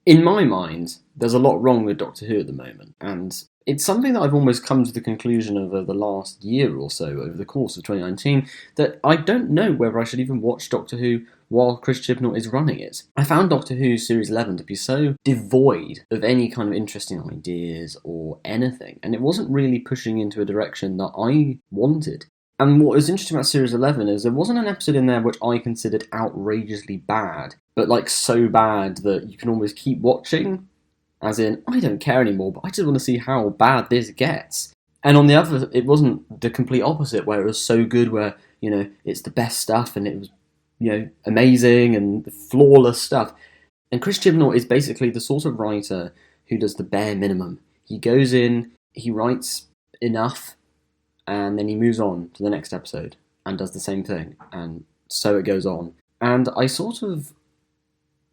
In my mind, there's a lot wrong with Doctor Who at the moment, and it's something that I've almost come to the conclusion of over the last year or so, over the course of 2019, that I don't know whether I should even watch Doctor Who while Chris Chibnall is running it. I found Doctor Who Series 11 to be so devoid of any kind of interesting ideas or anything, and it wasn't really pushing into a direction that I wanted. And what was interesting about Series 11 is there wasn't an episode in there which I considered outrageously bad, but like so bad that you can almost keep watching. As in, I don't care anymore, but I just want to see how bad this gets. And on the other, it wasn't the complete opposite, where it was so good, where, it's the best stuff and it was, amazing and flawless stuff. And Chris Chibnall is basically the sort of writer who does the bare minimum. He goes in, he writes enough, and then he moves on to the next episode and does the same thing, and so it goes on. And I sort of,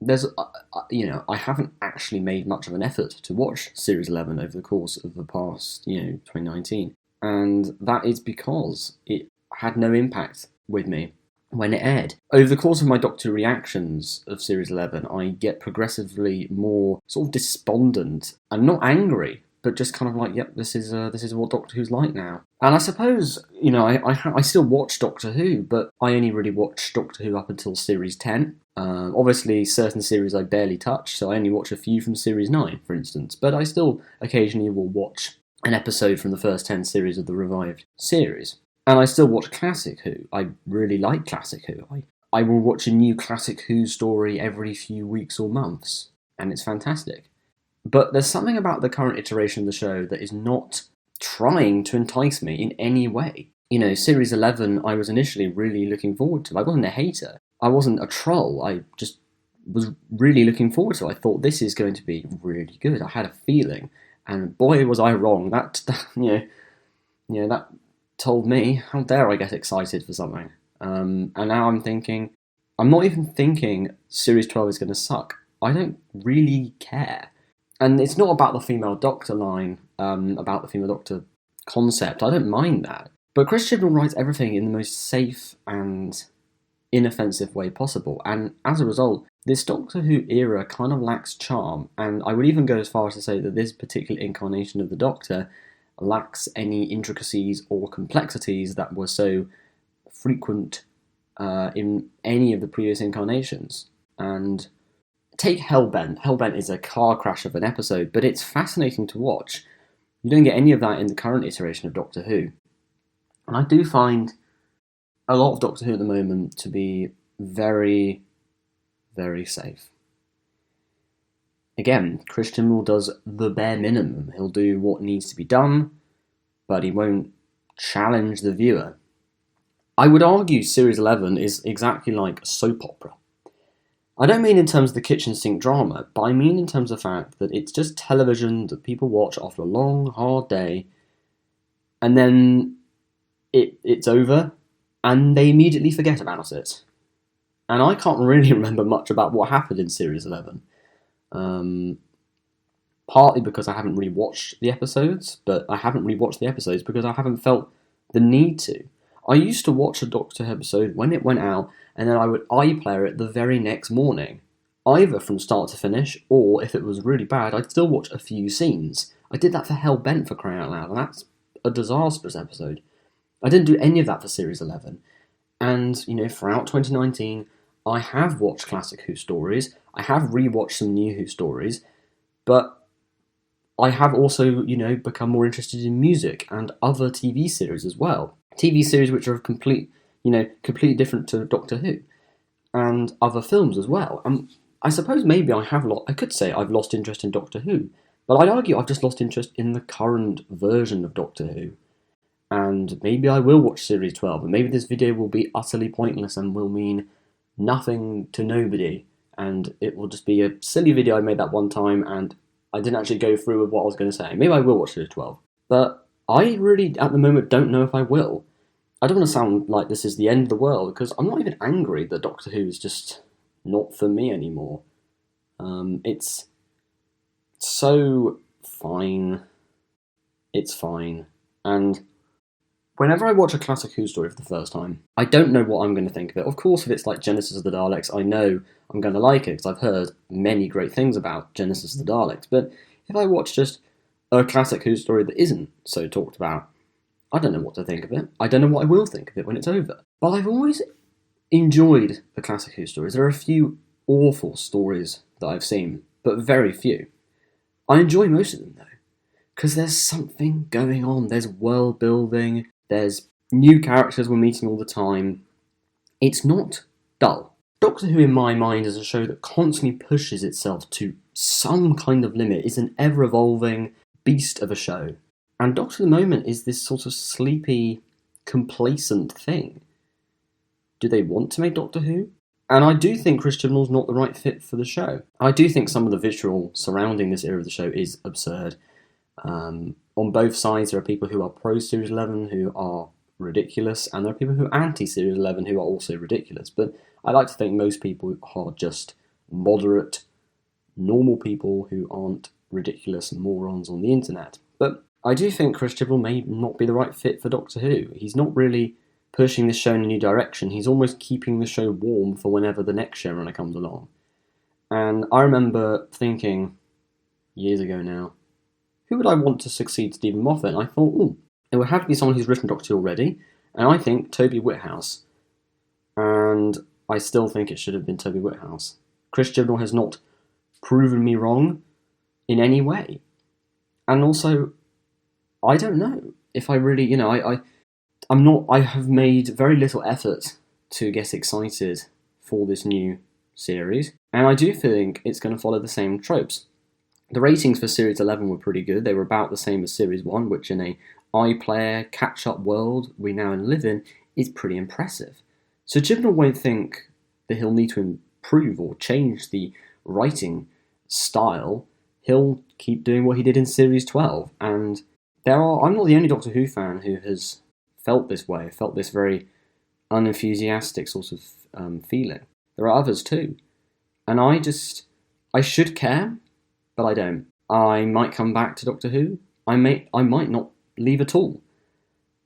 I haven't actually made much of an effort to watch Series 11 over the course of the past, 2019, and that is because it had no impact with me when it aired. Over the course of my Doctor reactions of Series 11, I get progressively more sort of despondent and not angry, but just kind of like, yep, this is what Doctor Who's like now. And I suppose, I still watch Doctor Who, but I only really watched Doctor Who up until Series 10. Obviously, certain series I barely touch, so I only watch a few from Series 9, for instance. But I still occasionally will watch an episode from the first 10 series of the revived series. And I still watch Classic Who. I really like Classic Who. I will watch a new Classic Who story every few weeks or months, and it's fantastic. But there's something about the current iteration of the show that is not trying to entice me in any way. Series 11 I was initially really looking forward to. I wasn't a hater. I wasn't a troll. I just was really looking forward to it. I thought this is going to be really good. I had a feeling. And boy, was I wrong. That told me, how dare I get excited for something. And now I'm not even thinking Series 12 is going to suck. I don't really care. And it's not about the female Doctor line, about the female Doctor concept. I don't mind that. But Chris Chibnall writes everything in the most safe and inoffensive way possible. And as a result, this Doctor Who era kind of lacks charm. And I would even go as far as to say that this particular incarnation of the Doctor lacks any intricacies or complexities that were so frequent in any of the previous incarnations. And take Hellbent. Hellbent is a car crash of an episode, but it's fascinating to watch. You don't get any of that in the current iteration of Doctor Who. And I do find a lot of Doctor Who at the moment to be very, very safe. Again, Chris Chibnall does the bare minimum. He'll do what needs to be done, but he won't challenge the viewer. I would argue Series 11 is exactly like a soap opera. I don't mean in terms of the kitchen sink drama, but I mean in terms of the fact that it's just television that people watch after a long, hard day, and then it's over, and they immediately forget about it. And I can't really remember much about what happened in Series 11. Partly because I haven't rewatched the episodes, but I haven't rewatched the episodes because I haven't felt the need to. I used to watch a Doctor episode when it went out, and then I would iPlayer it the very next morning, either from start to finish, or if it was really bad, I'd still watch a few scenes. I did that for Hellbent, for crying out loud, and that's a disastrous episode. I didn't do any of that for Series 11. And, throughout 2019, I have watched Classic Who stories, I have rewatched some new Who stories, but I have also, become more interested in music and other TV series as well. TV series which are completely different to Doctor Who, and other films as well. I suppose maybe I could say I've lost interest in Doctor Who, but I'd argue I've just lost interest in the current version of Doctor Who. And maybe I will watch Series 12, and maybe this video will be utterly pointless and will mean nothing to nobody, and it will just be a silly video I made that one time, and I didn't actually go through with what I was going to say. Maybe I will watch Series 12, but I really, at the moment, don't know if I will. I don't want to sound like this is the end of the world, because I'm not even angry that Doctor Who is just not for me anymore. It's so fine. It's fine. And Whenever I watch a classic Who story for the first time, I don't know what I'm going to think of it. Of course, if it's like Genesis of the Daleks, I know I'm going to like it because I've heard many great things about Genesis of the Daleks. But if I watch just a classic Who story that isn't so talked about, I don't know what to think of it. I don't know what I will think of it when it's over. But I've always enjoyed the classic Who stories. There are a few awful stories that I've seen, but very few. I enjoy most of them though, because there's something going on. There's world building. There's new characters we're meeting all the time. It's not dull. Doctor Who, in my mind, is a show that constantly pushes itself to some kind of limit. It's an ever-evolving beast of a show. And Doctor Who at the moment is this sort of sleepy, complacent thing. Do they want to make Doctor Who? And I do think Chris Chibnall's not the right fit for the show. I do think some of the visual surrounding this era of the show is absurd. On both sides, there are people who are pro-Series 11 who are ridiculous, and there are people who are anti-Series 11 who are also ridiculous. But I like to think most people are just moderate, normal people who aren't ridiculous morons on the internet. But I do think Chris Chibnall may not be the right fit for Doctor Who. He's not really pushing this show in a new direction. He's almost keeping the show warm for whenever the next showrunner comes along. And I remember thinking, years ago now, who would I want to succeed Stephen Moffat? And I thought, it would have to be someone who's written Doctor Who already, and I think Toby Whithouse. And I still think it should have been Toby Whithouse. Chris Chibnall has not proven me wrong in any way. And also, I don't know if I really, I have made very little effort to get excited for this new series, and I do think it's going to follow the same tropes. The ratings for Series 11 were pretty good. They were about the same as Series 1, which in a iPlayer catch-up world we now live in is pretty impressive. So Chibnall won't think that he'll need to improve or change the writing style. He'll keep doing what he did in Series 12. And I'm not the only Doctor Who fan who has felt this way, felt this very unenthusiastic sort of feeling. There are others too. And I should care, but I don't. I might come back to Doctor Who. I might not leave at all.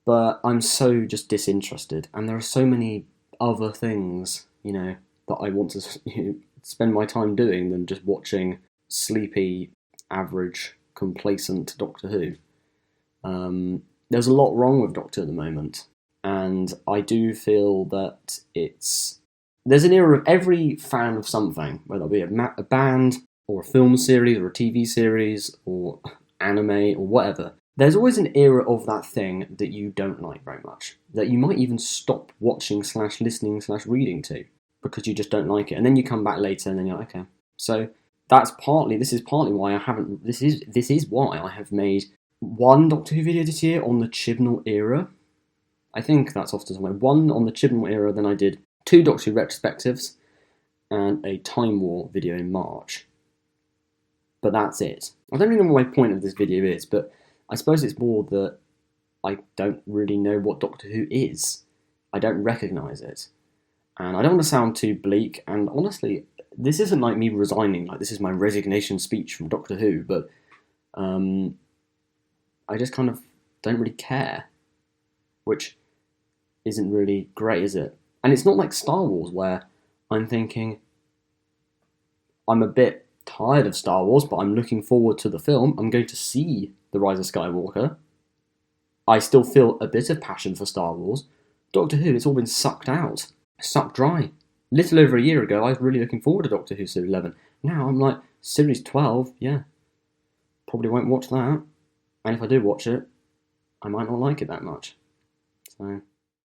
But I'm so just disinterested, and there are so many other things, that I want to spend my time doing than just watching sleepy, average, complacent Doctor Who. There's a lot wrong with Doctor at the moment, and I do feel that there's an era of every fan of something, whether it be a band, or a film series, or a TV series, or anime, or whatever. There's always an era of that thing that you don't like very much, that you might even stop watching / listening / reading to, because you just don't like it. And then you come back later and then you're like, okay. So this is partly why this is why I have made one Doctor Who video this year on the Chibnall era. I think that's off to somewhere. One on the Chibnall era, then I did 2 Doctor Who retrospectives, and a Time War video in March. But that's it. I don't really know what my point of this video is, but I suppose it's more that I don't really know what Doctor Who is. I don't recognise it. And I don't want to sound too bleak, and honestly, this isn't like me resigning, like this is my resignation speech from Doctor Who, but I just kind of don't really care, which isn't really great, is it? And it's not like Star Wars, where I'm thinking, I'm a bit tired of Star Wars, but I'm looking forward to the film. I'm going to see The Rise of Skywalker. I still feel a bit of passion for Star Wars. Doctor Who, it's all been sucked out, sucked dry. Little over a year ago, I was really looking forward to Doctor Who Series 11. Now I'm like, Series 12, yeah, probably won't watch that. And if I do watch it, I might not like it that much. So